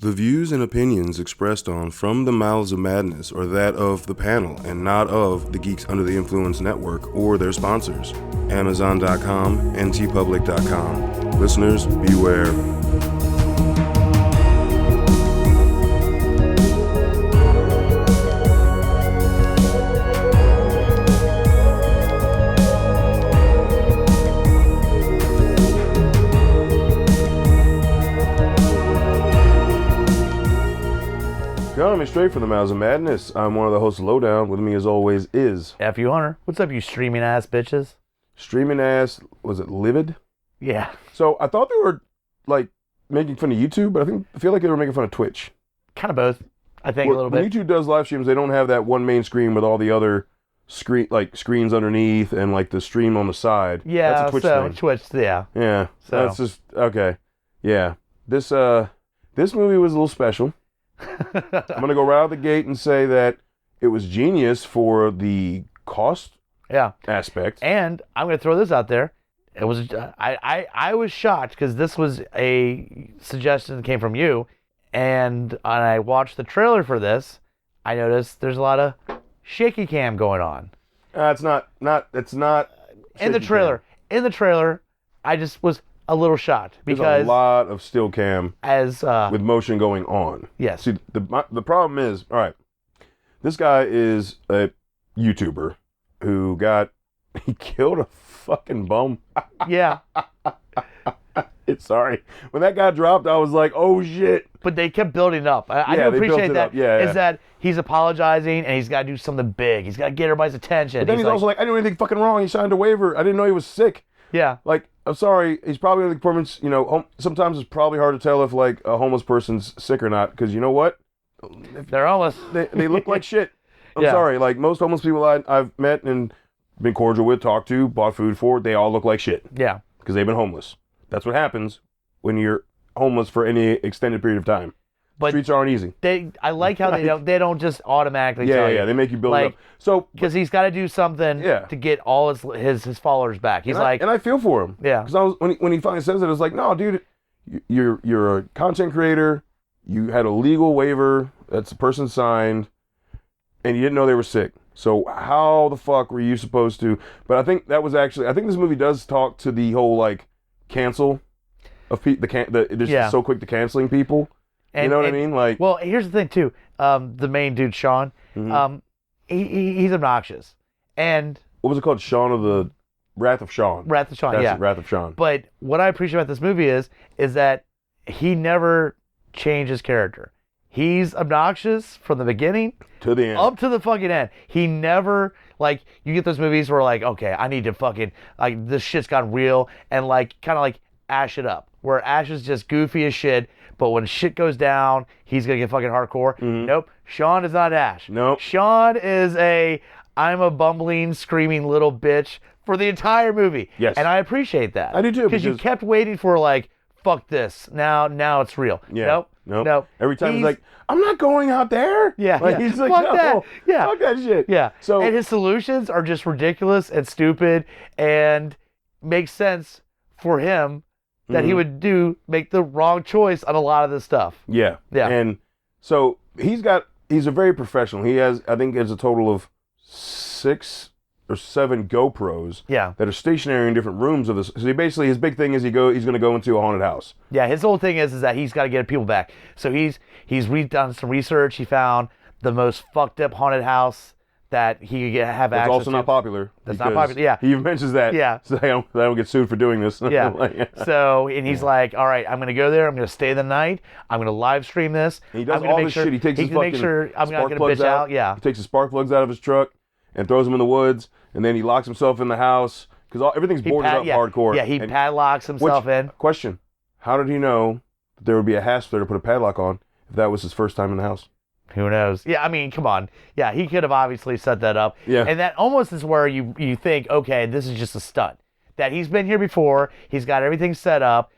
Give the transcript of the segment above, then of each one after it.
The views and opinions expressed on From the Mouths of Madness are that of the panel and not of the Geeks Under the Influence Network or their sponsors, Amazon.com and tpublic.com. Listeners, beware. Coming straight from the Mouths of Madness, I'm one of the hosts of Lowdown. With me as always is... F.U. Hunter. What's up, you streaming ass bitches? Streaming ass, was it Livid? Yeah. So I thought they were like making fun of YouTube, but I feel like they were making fun of Twitch. Kind of both, I think, a little when bit. YouTube does live streams, they don't have that one main screen with all the other screens underneath and like the stream on the side. Yeah, that's a Twitch so thing. Twitch, yeah. Yeah, So. that's just, okay. Yeah, this movie was a little special. I'm going to go right out the gate and say that it was genius for the cost aspect. And I'm going to throw this out there. It was I was shocked because this was a suggestion that came from you, and when I watched the trailer for this, I noticed there's a lot of shaky cam going on. It's not In the trailer. cam. In the trailer, I just was a little shocked because There's a lot of still cam as with motion going on. Yes. See, the problem is, all right, this guy is a YouTuber who he killed a fucking bum. Yeah. Sorry. When that guy dropped, I was like, oh shit. But they kept building up. I do they built appreciate it that. up. Yeah, is that he's apologizing and he's got to do something big. He's got to get everybody's attention. But then he's also like, I didn't do anything fucking wrong. He signed a waiver. I didn't know he was sick. Yeah. Like, I'm sorry. He's probably under the performance. You know, sometimes it's probably hard to tell if like a homeless person's sick or not. Because you know what? They're homeless. They look like shit. I'm Yeah. sorry. Like most homeless people I've met and been cordial with, talked to, bought food for, they all look like shit. Yeah. Because they've been homeless. That's what happens when you're homeless for any extended period of time. But Streets aren't easy. I like how they don't just automatically tell you. Yeah, they make you build it Like, up. So because he's got to do something to get all his followers back. He's and I feel for him. Yeah. Because when he finally says it, I was like, no, dude, you're a content creator. You had a legal waiver that's the person signed, and you didn't know they were sick. So how the fuck were you supposed to? But I think this movie does talk to the whole like cancel of people. They're so quick to canceling people. You know what I mean? Like, well, here's the thing too. The main dude, Sean, he's obnoxious. And what was it called? Wrath of Sean. Wrath of Sean, yeah. Wrath of Sean. But what I appreciate about this movie is that he never changed his character. He's obnoxious from the beginning to the end. Up to the fucking end. He never, like, you get those movies where like, okay, I need to fucking, like, this shit's gotten real, and like, kind of like Ash it up. Where Ash is just goofy as shit, but when shit goes down, he's gonna get fucking hardcore. Mm-hmm. Nope. Sean is not Ash. Nope. Sean is I'm a bumbling, screaming little bitch for the entire movie. Yes. And I appreciate that. I do too. Because you kept waiting for like, fuck this. Now it's real. Yeah. Nope. Every time he's like, I'm not going out there. Yeah. Like, yeah. he's like, fuck no, that. Yeah. Fuck that shit. Yeah. So, and his solutions are just ridiculous and stupid and makes sense for him that he would make the wrong choice on a lot of this stuff. Yeah. Yeah. And so he's a very professional. He has, I think it's a total of 6 or 7 GoPros that are stationary in different rooms of this. So his big thing is he's going to go into a haunted house. Yeah, his whole thing is that he's got to get people back. So he's done some research. He found the most fucked up haunted house that he could have access to. It's also not popular. That's not popular, yeah. He even mentions that. Yeah. So I don't get sued for doing this. Yeah. So, and he's like, all right, I'm going to go there. I'm going to stay the night. I'm going to live stream this. And he does I'm all make this sure, shit. He takes his fucking I'm not spark going to plugs bitch out. Yeah. He takes his spark plugs out of his truck and throws them in the woods. And then he locks himself in the house because everything's boarded up hardcore. Yeah, he padlocks himself in. Question, how did he know that there would be a hasp there to put a padlock on if that was his first time in the house? Who knows? Yeah, I mean, come on. Yeah, he could have obviously set that up. Yeah. And that almost is where you think, okay, this is just a stunt. That he's been here before, he's got everything set up,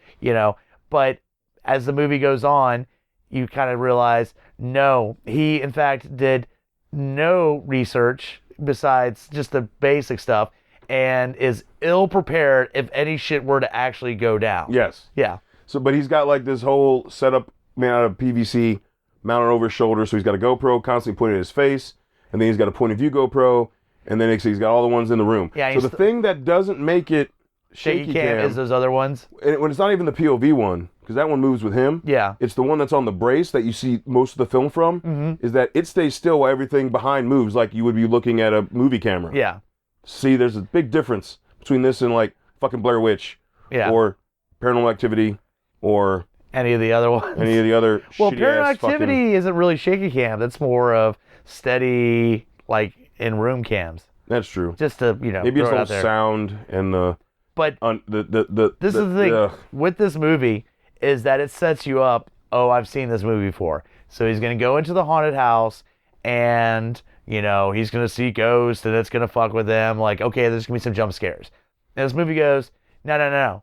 but as the movie goes on, you kind of realize, no, he in fact did no research besides just the basic stuff and is ill prepared if any shit were to actually go down. Yes. Yeah. So, but he's got like this whole setup made out of PVC, mounted over his shoulder. So he's got a GoPro constantly pointing at his face, and then he's got a point of view GoPro, and then he's got all the ones in the room. Yeah, so the thing that doesn't make it shaky cam is those other ones. and when it's not even the POV one, because that one moves with him. Yeah. It's the one that's on the brace that you see most of the film from, is that it stays still while everything behind moves like you would be looking at a movie camera. Yeah. See, there's a big difference between this and like fucking Blair Witch or Paranormal Activity or any of the other ones. Any of the other well, shitty Paranormal ass Activity fucking... isn't really shaky cam. That's more of steady, like in-room cams. That's true. Just to, you know, maybe it's throw it the out there. sound and the... But this is the thing with this movie is that it sets you up, oh, I've seen this movie before. So he's going to go into the haunted house and, you know, he's going to see ghosts and it's going to fuck with them. Like, okay, there's going to be some jump scares. And this movie goes, no.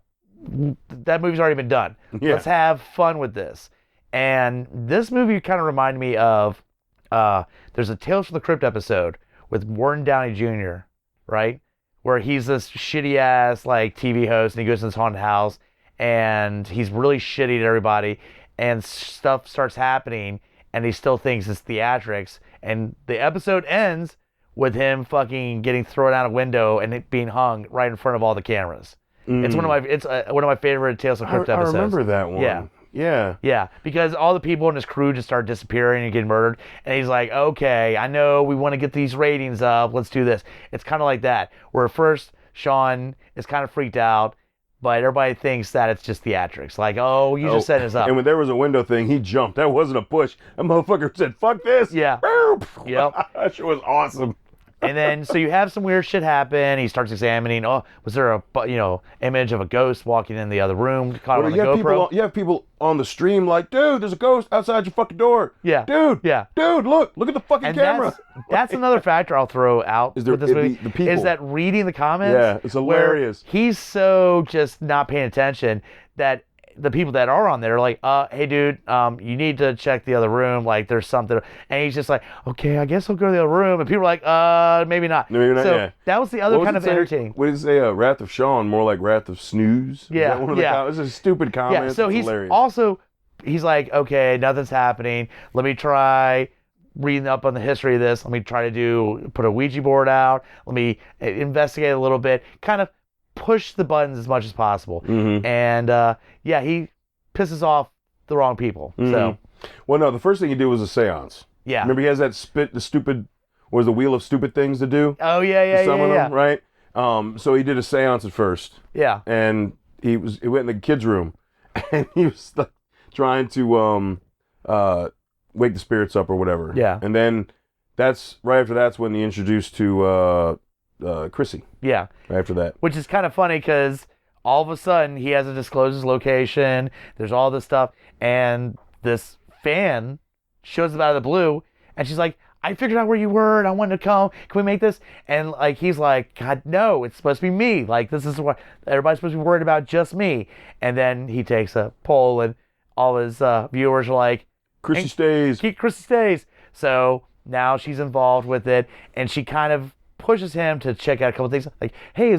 That movie's already been done. Yeah. Let's have fun with this. And this movie kind of reminded me of, there's a Tales from the Crypt episode with Warren Downey Jr., right? Where he's this shitty ass like TV host and he goes to this haunted house and he's really shitty to everybody and stuff starts happening and he still thinks it's theatrics and the episode ends with him fucking getting thrown out a window and it being hung right in front of all the cameras. It's one of my favorite Tales of the Crypt episodes. I remember that one. Yeah, because all the people in his crew just start disappearing and getting murdered, and he's like, okay, I know we want to get these ratings up, let's do this. It's kind of like that, where at first Sean is kind of freaked out, but everybody thinks that it's just theatrics. Like, oh, you just setting us up. And when there was a window thing, he jumped. That wasn't a push. That motherfucker said, fuck this. Yeah. Yep. That shit was awesome. And then, so you have some weird shit happen. He starts examining. Oh, was there a image of a ghost walking in the other room? Caught on the GoPro. You have people on the stream like, dude, there's a ghost outside your fucking door. Yeah. Dude, look at the fucking camera. That's another factor I'll throw out with this movie. The people. Is that reading the comments? Yeah, it's hilarious. He's so just not paying attention that the people that are on there are like, hey dude, you need to check the other room, like there's something, and he's just like, okay, I guess I'll go to the other room, and people are like, maybe not. So that was the other kind of entertaining. What did it say? Wrath of Sean, more like Wrath of Snooze? Yeah, it's a stupid comment. Yeah, so it's he's hilarious. He's like, okay, nothing's happening, let me try reading up on the history of this, let me try to put a Ouija board out, let me investigate a little bit, kind of push the buttons as much as possible. And he pisses off the wrong people. So, well, no, the first thing he did was a seance. Yeah, remember he has that the wheel of stupid things to do. Oh yeah, them, right? So he did a seance at first. Yeah, and he went in the kids' room, and he was like, trying to wake the spirits up or whatever. Yeah, and then that's when he introduced to Chrissy. Yeah. Right after that. Which is kind of funny because all of a sudden he hasn't disclosed his location. There's all this stuff. And this fan shows up out of the blue. And she's like, I figured out where you were and I wanted to come. Can we make this? And like he's like, God, no, it's supposed to be me. Like this is what everybody's supposed to be worried about, just me. And then he takes a poll and all his viewers are like, Chrissy stays. Chrissy stays. So now she's involved with it. And she kind of pushes him to check out a couple things, like, hey,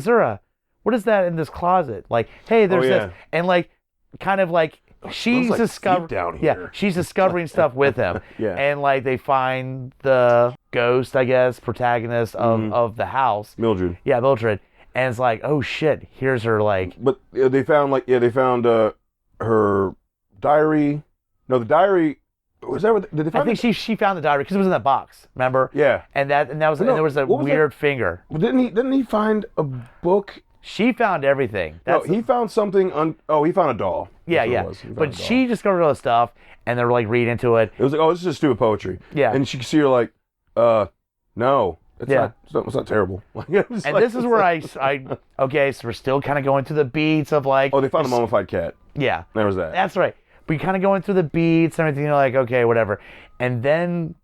what is that in this closet? Like, hey, there's this, and like, kind of like she's she's discovering stuff with him. Yeah, and like they find the ghost, I guess, protagonist of the house, Mildred. Yeah, Mildred, and it's like, oh shit, here's her like. But they found her diary. No, the diary. Was that what, did they find I think she found the diary because it was in that box. Remember? Yeah. And there was a weird finger. Well, didn't he find a book? She found everything. He found something. He found a doll. Yeah. But she discovered all the stuff, and they're like read into it. It was like, oh, this is just stupid poetry. Yeah. And she could see her like, no, it's not terrible. This is where okay, so we're still kind of going through the beats of like. Oh, they found a mummified cat. Yeah. There was that. That's right. But you're kind of going through the beats and everything. You're like, okay, whatever. And then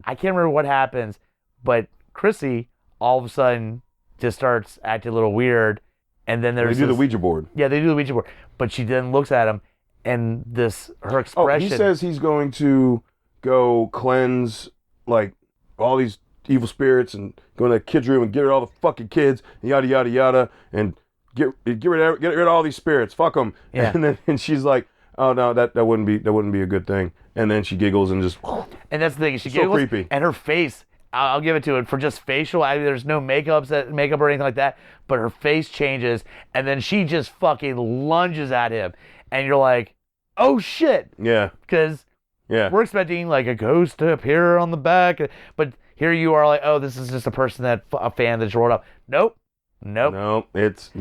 I can't remember what happens, but Chrissy all of a sudden just starts acting a little weird. And then there's the Ouija board. Yeah, they do the Ouija board. But she then looks at him, and her expression. Oh, he says he's going to go cleanse like all these evil spirits and go in the kids' room and get rid of all the fucking kids and yada yada yada and get rid of all these spirits. Fuck them. Yeah. And she's like, oh no, that wouldn't be a good thing. And then she giggles and just. And that's the thing. She So giggles, creepy. and her face. I'll give it to it for just facial. There's no makeup or anything like that, but her face changes, and then she just fucking lunges at him, and you're like, oh shit, Yeah. because Yeah. we're expecting like a ghost to appear on the back, but here you are like, oh, this is just a person a fan that just rolled up. Nope. No, it's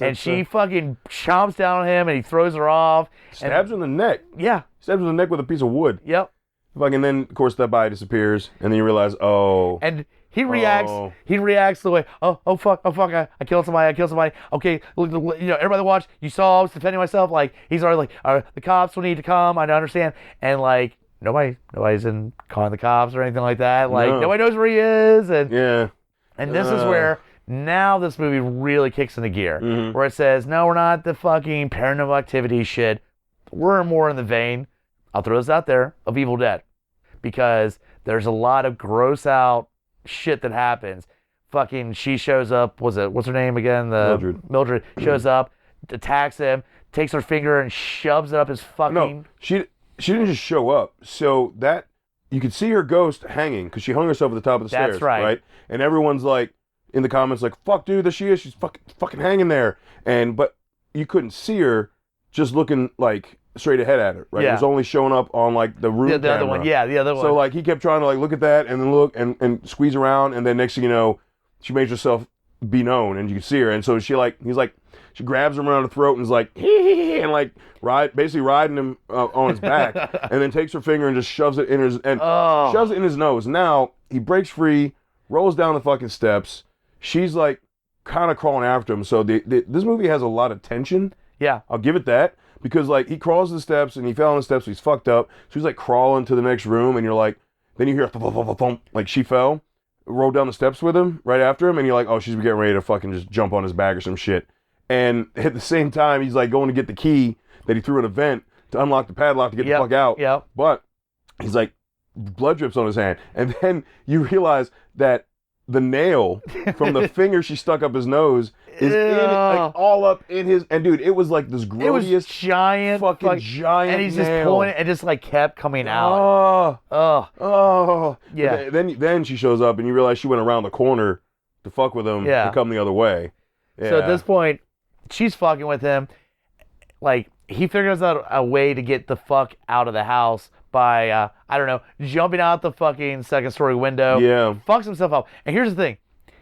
And she fucking chomps down on him, and he throws her off. stabs her in the neck. Yeah. Stabs her in the neck with a piece of wood. Yep. And then of course that body disappears, and then you realize, oh. And he reacts. Oh. He reacts the way, oh fuck, I killed somebody. Okay, everybody watch. You saw I was defending myself. Like he's already like, the cops will need to come. I understand. And like nobody's in calling the cops or anything like that. Like nobody knows where he is. And Yeah. And this is where now this movie really kicks into gear, Mm-hmm. where it says, no, we're not the fucking paranormal activity shit. We're more in the vein, I'll throw this out there, of Evil Dead. Because there's a lot of gross out shit that happens. Fucking she shows up, what's her name again? Mildred shows up, attacks him, takes her finger and shoves it up his fucking... No, she didn't just show up. So that, you could see her ghost hanging, because she hung herself at the top of the stairs. That's right. And everyone's like, in the comments like, fuck dude, there she is, she's fucking hanging there. But you couldn't see her just looking like straight ahead at her, right? Yeah. It was only showing up on like the room the other one, the other one. So like he kept trying to like look at that and then look and squeeze around, and then next thing you know, she makes herself be known and you can see her. And so she grabs him around the throat and is like, hee, and like basically riding him on his back, and then takes her finger and just shoves it in his nose. Now he breaks free, rolls down the fucking steps. She's like kind of crawling after him. So this movie has a lot of tension. Yeah. I'll give it that. Because like he crawls the steps and he fell on the steps, so he's fucked up. So he's like crawling to the next room, and you're like, then you hear thump, like she fell, rolled down the steps with him right after him, and you're like, oh, she's getting ready to fucking just jump on his back or some shit. And at the same time, he's like going to get the key that he threw in a vent to unlock the padlock to get the fuck out. Yep. But he's like, blood drips on his hand, and then you realize that the nail from the finger she stuck up his nose is all up in his, and dude, it was like this grodiest, it was giant, giant, and he's nail. just pulling it, and just like kept coming out. Yeah. Then she shows up, and you realize she went around the corner to fuck with him to come the other way. Yeah. So at this point, she's fucking with him. Like he figures out a way to get the fuck out of the house by jumping out the fucking second story window. Yeah. Fucks himself up. And here's the thing.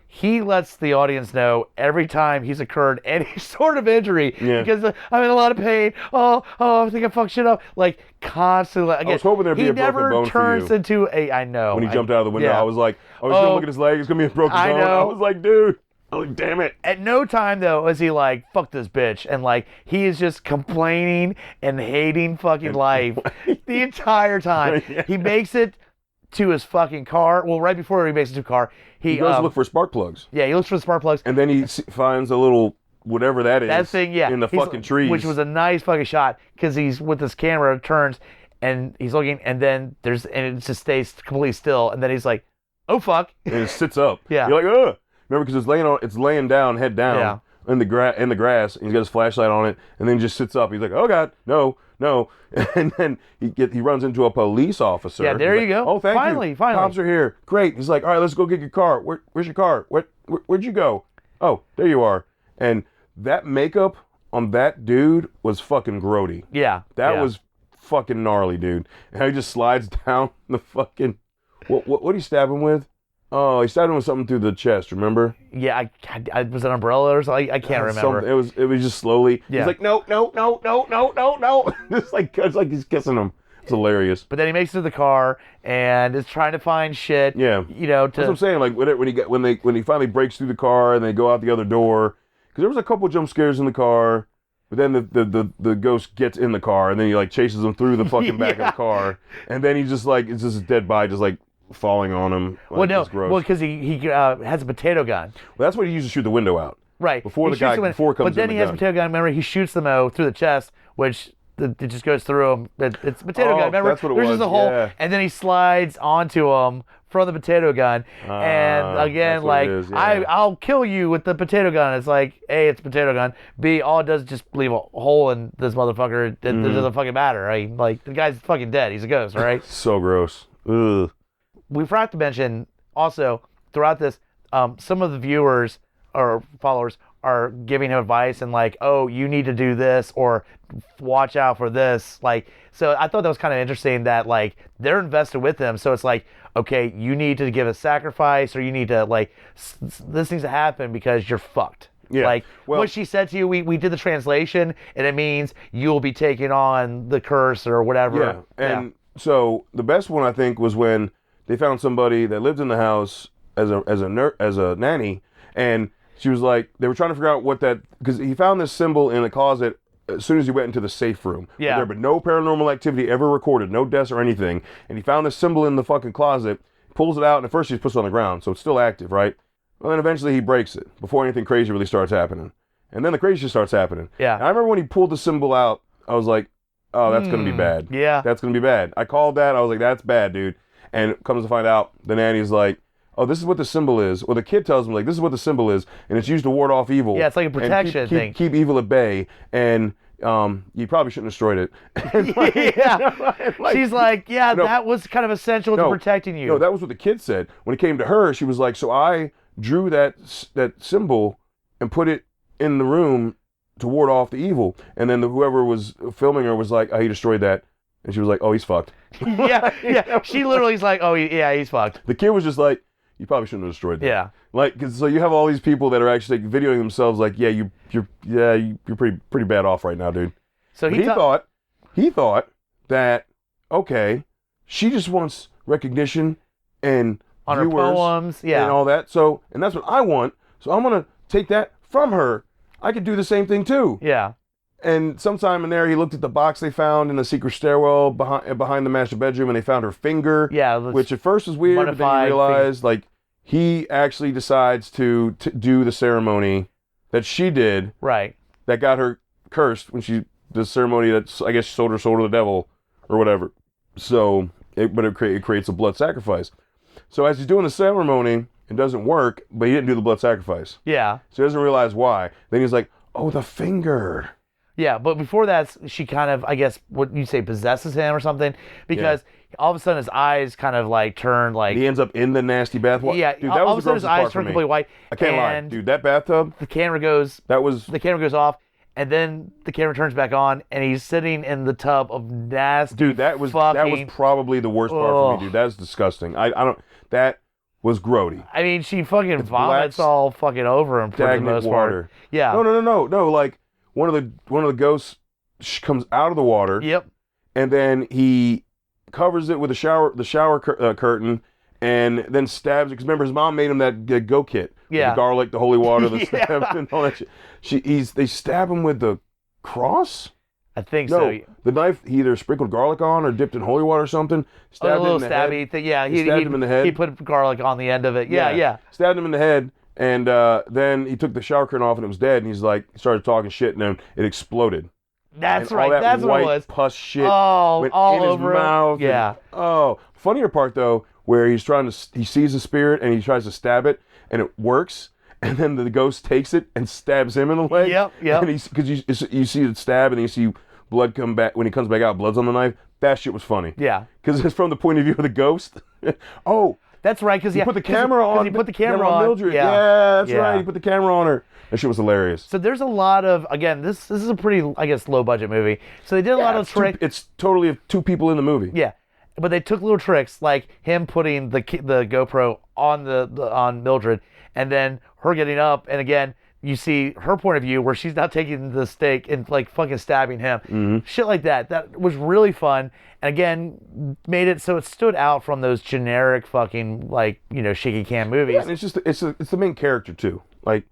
He lets the audience know every time he's incurred any sort of injury, because I'm in a lot of pain. Oh, I think I fucked shit up. Like constantly. Again, I was hoping there'd be a broken bone for you. He never turns into a. I know. When he jumped out of the window, I was like, oh, he's gonna look at his leg. It's gonna be a broken bone. know. I was like, dude. Oh, damn it. At no time, though, is he like, fuck this bitch. And, like, he is just complaining and hating fucking life the entire time. Yeah. He makes it to his fucking car. Well, right before he makes it to a car, he goes look for spark plugs. Yeah, he looks for the spark plugs. And then he finds a little, whatever that is. That thing, yeah. In the fucking trees. Which was a nice fucking shot, because he's with his camera, turns, and he's looking, and then it just stays completely still. And then he's like, oh, fuck. And it sits up. Yeah. You're like, ugh. Remember, because it's laying down, head down in the grass, and he's got his flashlight on it, and then he just sits up. He's like, "Oh God, no!" And then he runs into a police officer. Yeah, there you go. go. Oh, thank finally, you. Finally, Cops are here. Great. He's like, "All right, let's go get your car. Where's your car? Where'd you go? Oh, there you are." And that makeup on that dude was fucking grody. Yeah, that was fucking gnarly, dude. And how he just slides down the fucking what do you stab him with? Oh, he stabbed him with something through the chest, remember? Yeah, I was an umbrella or something. I can't remember. It was just slowly. Yeah. He's like, no. It's like he's kissing him. It's hilarious. But then he makes it to the car and is trying to find shit. Yeah. That's what I'm saying. Like when he finally breaks through the car and they go out the other door, because there was a couple jump scares in the car. But then the ghost gets in the car, and then he like chases him through the fucking back of the car, and then he just like, it's just a dead body just like falling on him. Like, because he has a potato gun. Well, that's what he used to shoot the window out. Right. Before he comes in. But then he has a potato gun. Remember, he shoots them through the chest, which it just goes through him. It's a potato gun. Remember, that's what it there's was, just a hole, yeah. and then he slides onto him from the potato gun. And again, that's what like it is, yeah. I'll kill you with the potato gun. It's like A, it's a potato gun. B, all it does is just leave a hole in this motherfucker. It doesn't fucking matter, right? Like the guy's fucking dead. He's a ghost, right? So gross. Ugh. We forgot to mention also throughout this, some of the viewers or followers are giving him advice and like, oh, you need to do this or watch out for this. Like, so I thought that was kind of interesting that like they're invested with him. So it's like, okay, you need to give a sacrifice or you need to like, this needs to happen because you're fucked. Yeah. Like Well, what she said to you, we did the translation and it means you'll be taking on the curse or whatever. Yeah. And so the best one I think was when they found somebody that lived in the house as a nanny, and she was like, they were trying to figure out what that, because he found this symbol in a closet as soon as he went into the safe room. Yeah. There had been no paranormal activity ever recorded, no deaths or anything, and he found this symbol in the fucking closet, pulls it out, and at first he puts it on the ground, so it's still active, right? Well, then eventually he breaks it before anything crazy really starts happening. And then the crazy shit starts happening. Yeah. And I remember when he pulled the symbol out, I was like, oh, that's going to be bad. Yeah. That's going to be bad. I called that. I was like, that's bad, dude. And comes to find out, the nanny's like, oh, this is what the symbol is. Or the kid tells him, like, this is what the symbol is. And it's used to ward off evil. Yeah, it's like a protection and thing. Keep evil at bay. And you probably shouldn't have destroyed it. And like, Yeah. like, She's like, yeah, no, that was kind of essential to protecting you. No, that was what the kid said. When it came to her, she was like, so I drew that symbol and put it in the room to ward off the evil. And then whoever was filming her was like, oh, he destroyed that. And she was like, oh, he's fucked. yeah. She literally is like, oh, yeah, he's fucked. The kid was just like, you probably shouldn't have destroyed that. Yeah. Like, 'cause so you have all these people that are actually like, videoing themselves like, yeah, you're pretty bad off right now, dude. So But he thought that, okay, she just wants recognition and on her viewers poems, yeah, and all that. So, and that's what I want. So I'm gonna take that from her. I could do the same thing too. yeah. And sometime in there, he looked at the box they found in the secret stairwell behind the master bedroom, and they found her finger. Yeah, which at first was weird, but then you realize, like, he actually decides to do the ceremony that she did. Right. That got her cursed when the ceremony that I guess sold her soul to the devil or whatever. So, it creates a blood sacrifice. So as he's doing the ceremony, it doesn't work, but he didn't do the blood sacrifice. Yeah. So he doesn't realize why. Then he's like, oh, the finger. Yeah, but before that, she kind of, I guess, what you say, possesses him or something, because all of a sudden his eyes kind of like turn like. He ends up in the nasty bath. Yeah, dude, that all was of a sudden his eyes turn completely white. I can't lie, dude. That bathtub. The camera goes. The camera goes off, and then the camera turns back on, and he's sitting in the tub of nasty. Dude, that was probably the worst part for me, dude. That's disgusting. I don't. That was grody. I mean, she fucking vomits all fucking over him for the most part. Yeah. No. Like one of the ghosts comes out of the water. Yep. And then he covers it with the shower curtain, and then stabs it. Because remember, his mom made him that go kit. Yeah. The garlic, the holy water, the stab, and all that shit. They stab him with the cross. I think so. The knife he either sprinkled garlic on or dipped in holy water or something. Stabbed a little him in the stabby head. thing. Yeah, he stabbed him in the head. He put garlic on the end of it. Yeah. Stabbed him in the head, and then he took the shower curtain off, and it was dead. And he's like, started talking shit, and then it exploded. That's and right. All that That's white what it was. Pus shit. Oh, went all in his over mouth. Yeah. Funnier part though, where he sees the spirit and he tries to stab it, and it works. And then the ghost takes it and stabs him in the leg. Yep. And because you see it stab, and then you see blood come back. When he comes back out, blood's on the knife. That shit was funny. Yeah. Because it's from the point of view of the ghost. Oh. That's right. Because he put the camera on. He put the camera on Mildred. Yeah. That's right. He put the camera on her. That shit was hilarious. So there's a lot of, again, this is a pretty, I guess, low budget movie. So they did a lot of tricks. It's totally two people in the movie. Yeah. But they took little tricks, like him putting the GoPro on on Mildred, and then her getting up, and again, you see her point of view where she's now taking the stake and like fucking stabbing him. Mm-hmm. Shit like that. That was really fun. And again, made it so it stood out from those generic fucking like, shaky cam movies. Yeah, and it's the main character too. Like,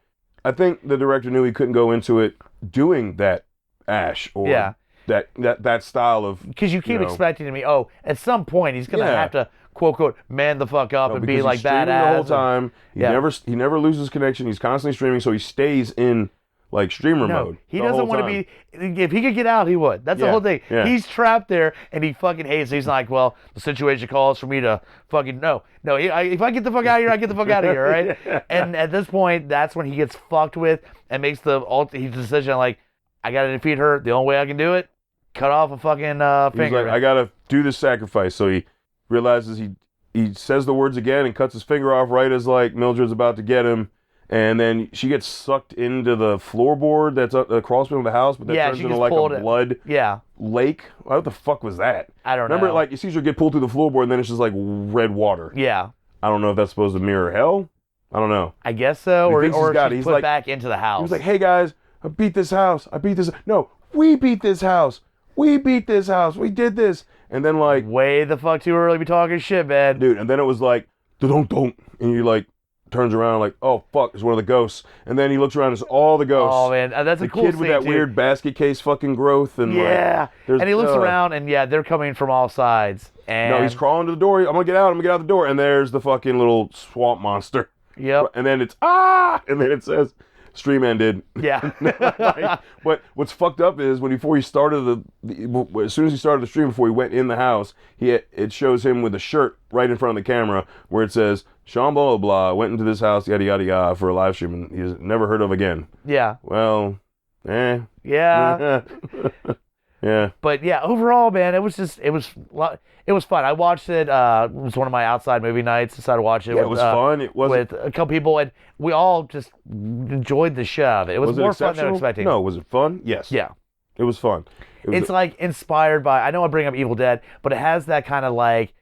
I think the director knew he couldn't go into it doing that Ash or that style of, because you keep expecting me, at some point he's gonna have to quote unquote man the fuck up and be like badass the whole time. He never loses connection. He's constantly streaming, so he stays in like streamer No, mode. he the doesn't whole want to time. be. If he could get out, he would. That's the Yeah, whole thing. yeah. He's trapped there, and he fucking hates it. He's like, well, the situation calls for me to fucking no. If I get the fuck out of here, I get the fuck out of here, right? Yeah. And at this point, that's when he gets fucked with and makes the decision like, I gotta defeat her. The only way I can do it, cut off a fucking He's finger. like, I gotta do this sacrifice. So he realizes he says the words again and cuts his finger off right as like Mildred's about to get him. And then she gets sucked into the floorboard that's across from the house, but that turns into like a blood lake. What the fuck was that? I don't know. Remember, like, you see her get pulled through the floorboard, and then it's just like red water. Yeah. I don't know if that's supposed to mirror hell. I don't know. I guess so. He Or thinks she's put like, back into the house. He was like, hey guys, I beat this house. No, we beat this house. We beat this house. We did this. And then like, way the fuck too early to be talking shit, man. dude. And then it was like, don't, and you like turns around like, oh fuck, it's one of the ghosts. And then he looks around, it's all the ghosts. Oh man, that's a cool kid with scene, that too. weird basket case fucking growth and yeah. Like, and he looks around and they're coming from all sides. And no, he's crawling to the door. I'm gonna get out the door, and there's the fucking little swamp monster. Yep. And then it's and then it says stream ended. Yeah. Like, but what's fucked up is before he started as soon as he started the stream, before he went in the house, it shows him with a shirt right in front of the camera where it says Sean blah blah went into this house yada yada yada for a live stream and he's never heard of again. Yeah. Well, Yeah. Yeah. But yeah, overall, man, it was fun. I watched it. It was one of my outside movie nights. Decided to watch it. Yeah, it was fun. It was with a couple people, and we all just enjoyed the shit out of it. It was more fun than I was expecting. No, was it fun? Yes. Yeah. It was fun. It's like inspired by. I know I bring up Evil Dead, but it has that kind of like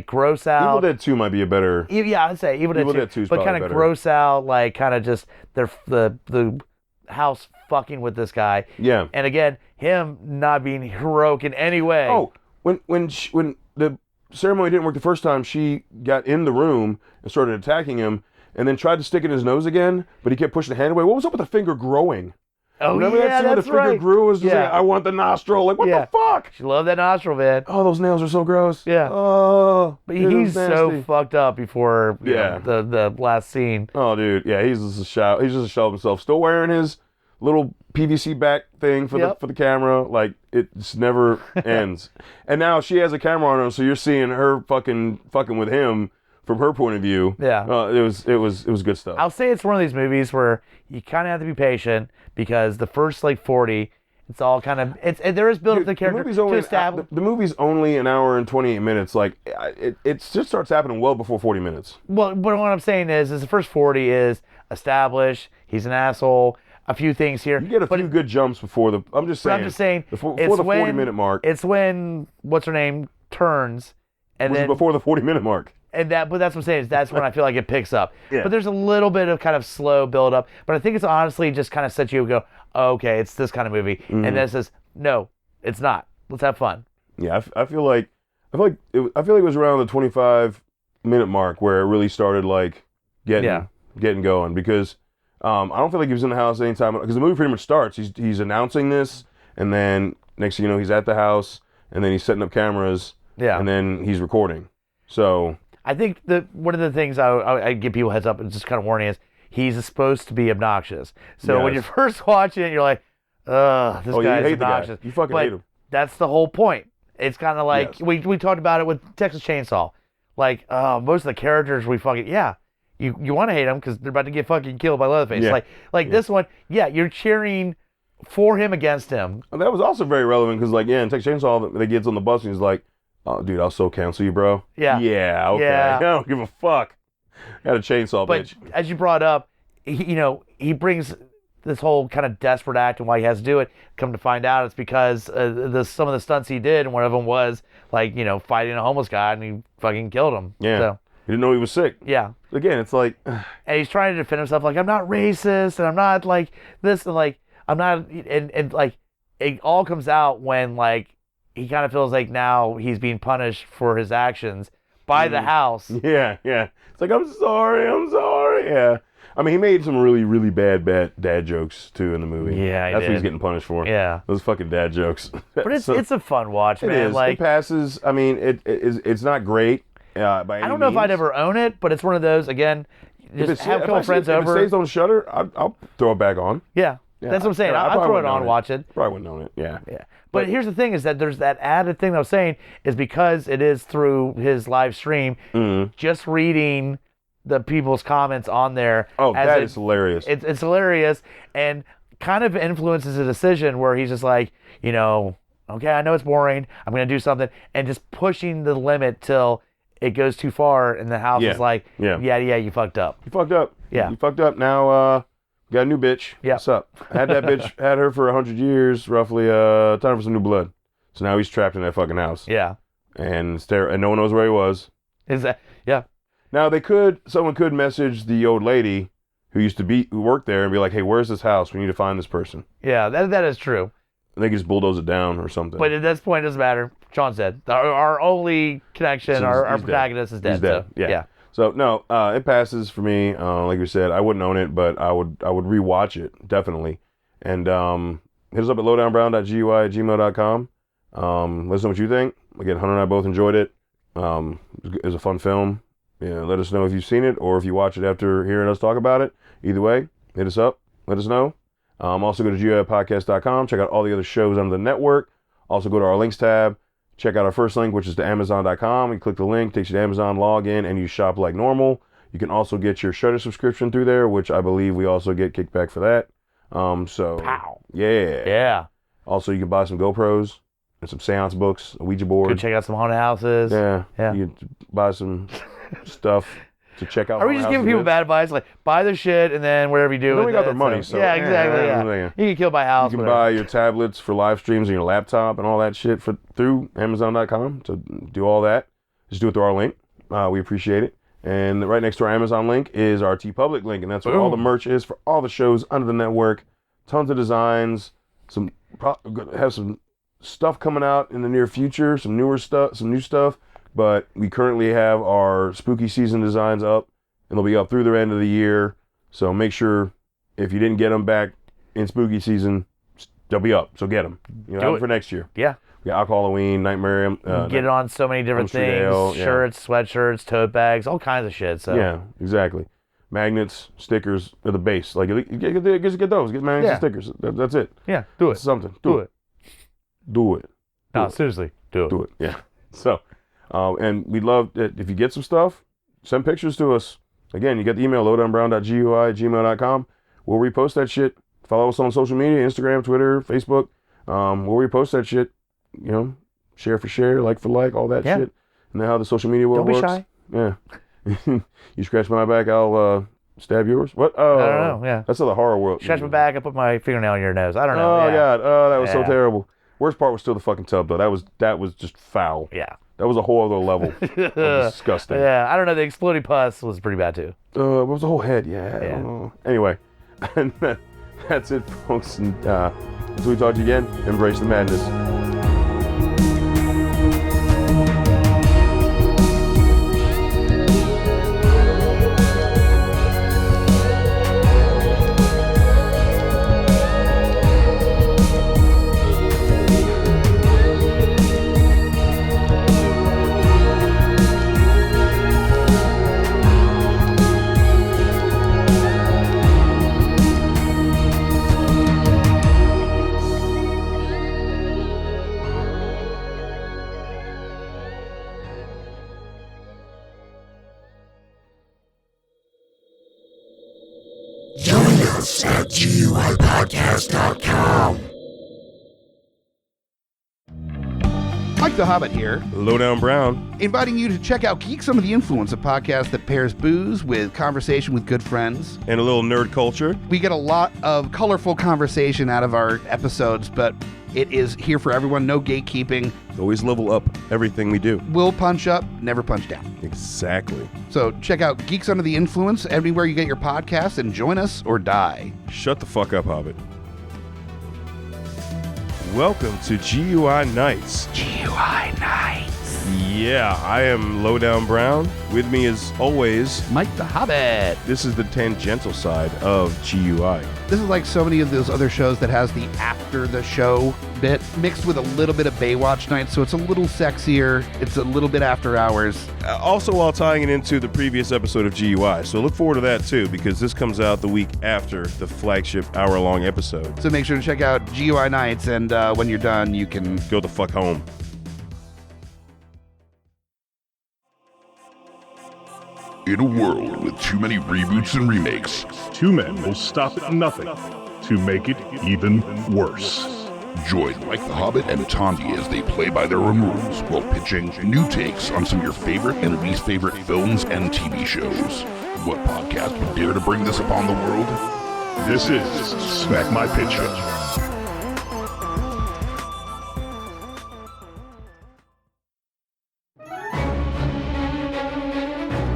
gross out. Evil Dead 2 might be a better. Yeah, I'd say Evil Dead 2, but kind of gross out, like kind of just the house fucking with this guy. Yeah. And again, him not being heroic in any way. Oh, when the ceremony didn't work the first time, she got in the room and started attacking him, and then tried to stick it in his nose again, but he kept pushing the hand away. What was up with the finger growing? Oh, remember that scene where the finger grew? It was just like, I want the nostril. Like, what the fuck? She loved that nostril, man. Oh, those nails are so gross. Yeah. Oh. But he's so fucked up before you know, the last scene. Oh, dude. Yeah, he's just a shell of himself. Still wearing his little PVC back thing for the camera. Like, it just never ends. And now she has a camera on her, so you're seeing her fucking with him from her point of view. Yeah. It was good stuff. I'll say it's one of these movies where you kind of have to be patient because the first 40, it's all kind of there is build up the character to establish. The movie's only an hour and 28 minutes. Like it just starts happening well before 40 minutes. Well, but what I'm saying is the first 40 is establish. He's an asshole. A few things here. You get a few good jumps before the. I'm just saying. Before the 40-minute mark. It's when what's her name turns, and then before the 40-minute mark. But that's what I'm saying. Is that's when I feel like it picks up. Yeah. But there's a little bit of kind of slow build up. But I think it's honestly just kind of sets you to go, oh, okay, it's this kind of movie, and then it says, no, it's not. Let's have fun. Yeah, I feel like it was around the 25-minute mark where it really started like getting going because I don't feel like he was in the house anytime because the movie pretty much starts. He's announcing this, and then next thing you know, he's at the house, and then he's setting up cameras, and then he's recording. So. I think one of the things I give people heads up and just kind of warning is he's supposed to be obnoxious. So when you're first watching it, you're like, this guy's obnoxious. You fucking hate him. That's the whole point. It's kind of like we talked about it with Texas Chainsaw. Like most of the characters we fucking you want to hate them because they're about to get fucking killed by Leatherface. Yeah. Like this one, you're cheering for him against him. And that was also very relevant because in Texas Chainsaw, they gets on the bus and he's like, oh, dude, I'll so cancel you, bro. Yeah. Yeah, okay. Yeah. I don't give a fuck. Got a chainsaw, but bitch. As you brought up, he brings this whole kind of desperate act and why he has to do it. Come to find out, it's because some of the stunts he did, and one of them was fighting a homeless guy, and he fucking killed him. Yeah. So, he didn't know he was sick. Yeah. Again, it's like, and he's trying to defend himself, like I'm not racist, and I'm not like this, and like I'm not, and like it all comes out when he kind of feels like now he's being punished for his actions by the house. Yeah. It's like, I'm sorry. Yeah. I mean, he made some really, really bad dad jokes, too, in the movie. Yeah, That's what he's getting punished for. Yeah. Those fucking dad jokes. But it's a fun watch, man. It is. It passes. I mean, it's not great by any I don't know if I'd ever own it, but it's one of those, again, just have a couple friends over. If it stays on Shudder, I'll throw it back on. Yeah. Yeah, That's what I'm saying. I I'll probably throw it wouldn't on, own watch it. Probably wouldn't own it. Yeah. Yeah. But here's the thing is that there's that added thing that I was saying is because it is through his live stream, just reading the people's comments on there. Oh, that is hilarious. It's hilarious and kind of influences a decision where he's just like, you know, okay, I know it's boring. I'm going to do something. And just pushing the limit till it goes too far and the house is like, yeah, you fucked up. You fucked up. Yeah. You fucked up. Now, got a new bitch. Yeah. What's up? Had that bitch, had her for 100 years, roughly. Time for some new blood. So now he's trapped in that fucking house. Yeah. And no one knows where he was. Is that, yeah. Now someone could message the old lady who worked there and be like, hey, where's this house? We need to find this person. Yeah, that is true. And they can just bulldoze it down or something. But at this point, it doesn't matter. Sean said, our only connection, our protagonist is dead. He's dead. So, yeah. So no, it passes for me. Like we said, I wouldn't own it, but I would rewatch it definitely. And hit us up at lowdownbrown.gui@gmail.com. Let us know what you think. Again, Hunter and I both enjoyed it. It was a fun film. Yeah, let us know if you've seen it or if you watch it after hearing us talk about it. Either way, hit us up. Let us know. Also go to GUIPodcast.com. Check out all the other shows on the network. Also go to our links tab. Check out our first link, which is to Amazon.com. You click the link, takes you to Amazon, log in, and you shop like normal. You can also get your Shudder subscription through there, which I believe we also get kickback for that. Pow. Yeah. Yeah. Also, you can buy some GoPros and some seance books, a Ouija board. Go check out some haunted houses. Yeah. Yeah. You can buy some stuff to check out. Are we just giving people bad advice? Like, buy the shit and then whatever you do. Then we got their money. So, yeah, exactly. Yeah. You can kill by house. You can whatever. buy your tablets for live streams and your laptop and all that shit through Amazon.com to do all that. Just do it through our link. We appreciate it. And right next to our Amazon link is our TeePublic link, and that's where all the merch is for all the shows under the network. Tons of designs. Have some stuff coming out in the near future. Some new stuff. But we currently have our spooky season designs up, and they'll be up through the end of the year. So make sure if you didn't get them back in spooky season, they'll be up. So get them. Have them for next year. Yeah. Yeah, Alcohol Halloween, Nightmare. Get it on so many different things. Shirts, sweatshirts, tote bags, all kinds of shit. So yeah, exactly. Magnets, stickers are the base. Like get those. Get magnets and stickers. That's it. Yeah, do it. That's something. Do it. Do it. No, seriously, do it. Do it. Yeah. So, and we'd love it if you get some stuff, send pictures to us. Again, you get the email lowdownbrown.gui@gmail.com. We'll repost that shit. Follow us on social media: Instagram, Twitter, Facebook. We'll repost that shit. Share for share, like for like, all that shit. And then how the social media world works. Don't be shy. Yeah. You scratch my back, I'll stab yours. What? Oh, I don't know. Yeah. That's how the horror world. Scratch my back, I put my fingernail in your nose. I don't know. Oh God. Oh, that was so terrible. Worst part was still the fucking tub though. That was just foul. Yeah. That was a whole other level of disgusting. Yeah, I don't know. The exploding pus was pretty bad too. What was the whole head? Yeah. Anyway, and that's it, folks. And until we talk to you again, embrace the madness. Join us at GUIPodcast.com. Mike the Hobbit here, Lowdown Brown, inviting you to check out Geek Some of the Influence, a podcast that pairs booze with conversation with good friends. and a little nerd culture. We get a lot of colorful conversation out of our episodes, but it is here for everyone, no gatekeeping. Always level up everything we do. We'll punch up, never punch down. Exactly. So check out Geeks Under the Influence everywhere you get your podcasts and join us or die. Shut the fuck up, Hobbit. Welcome to GUI Nights. GUI Nights. Yeah, I am Lowdown Brown. With me as always, Mike the Hobbit. this is the tangential side of GUI. This is like so many of those other shows that has the after the show bit, mixed with a little bit of Baywatch night, so it's a little sexier. It's a little bit after hours. Also while tying it into the previous episode of GUI. So look forward to that too, because this comes out the week after the flagship hour-long episode. So make sure to check out GUI nights, and when you're done, you can Go the fuck home. In a world with too many reboots and remakes, Two men will stop at nothing to make it even worse. join Mike the Hobbit and Tandy as they play by their own rules while pitching new takes on some of your favorite and least favorite films and TV shows. What podcast would dare to bring this upon the world? This is Smack My Pitch Up.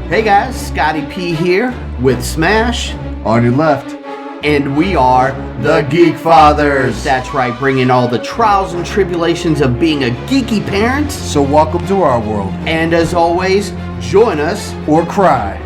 Hey guys, Scotty P here with Smash on your left. And we are the Geek Fathers. That's right, bringing all the trials and tribulations of being a geeky parent. So welcome to our world. And as always, join us Or cry.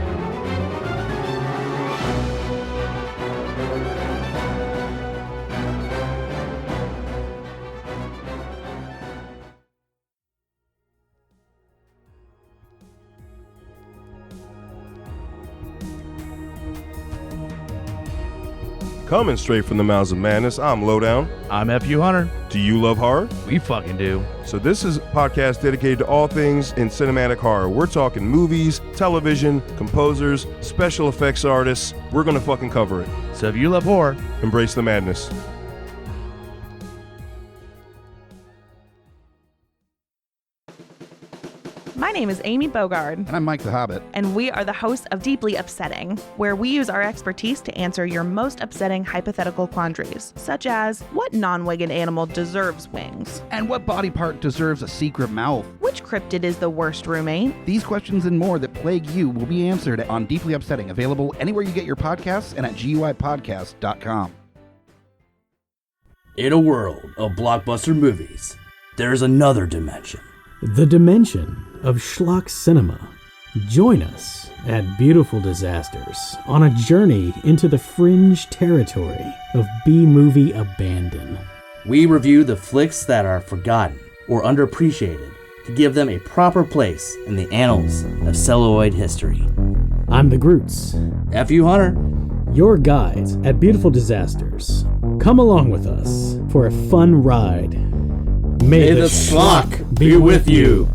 Coming straight from the mouths of madness, I'm Lowdown. I'm FU Hunter. Do you love horror? We fucking do. So this is a podcast dedicated to all things in cinematic horror. We're talking movies, television, composers, special effects artists. We're gonna fucking cover it. So if you love horror, Embrace the madness. My name is Amy Bogard, And I'm Mike the Hobbit. and we are the hosts of Deeply Upsetting, where we use our expertise to answer your most upsetting hypothetical quandaries, such as what non-winged animal deserves wings? And what body part deserves a secret mouth? Which cryptid is the worst roommate? These questions and more that plague you will be answered on Deeply Upsetting, available anywhere you get your podcasts and at GUIPodcast.com. In a world of blockbuster movies, there's another dimension. The dimension of schlock cinema. Join us at Beautiful Disasters on a journey into the fringe territory of B-movie abandon. We review the flicks that are forgotten or underappreciated to give them a proper place in the annals of celluloid history. I'm the Groots, FU Hunter. your guides at Beautiful Disasters. Come along with us for a fun ride. May May the schlock be with you.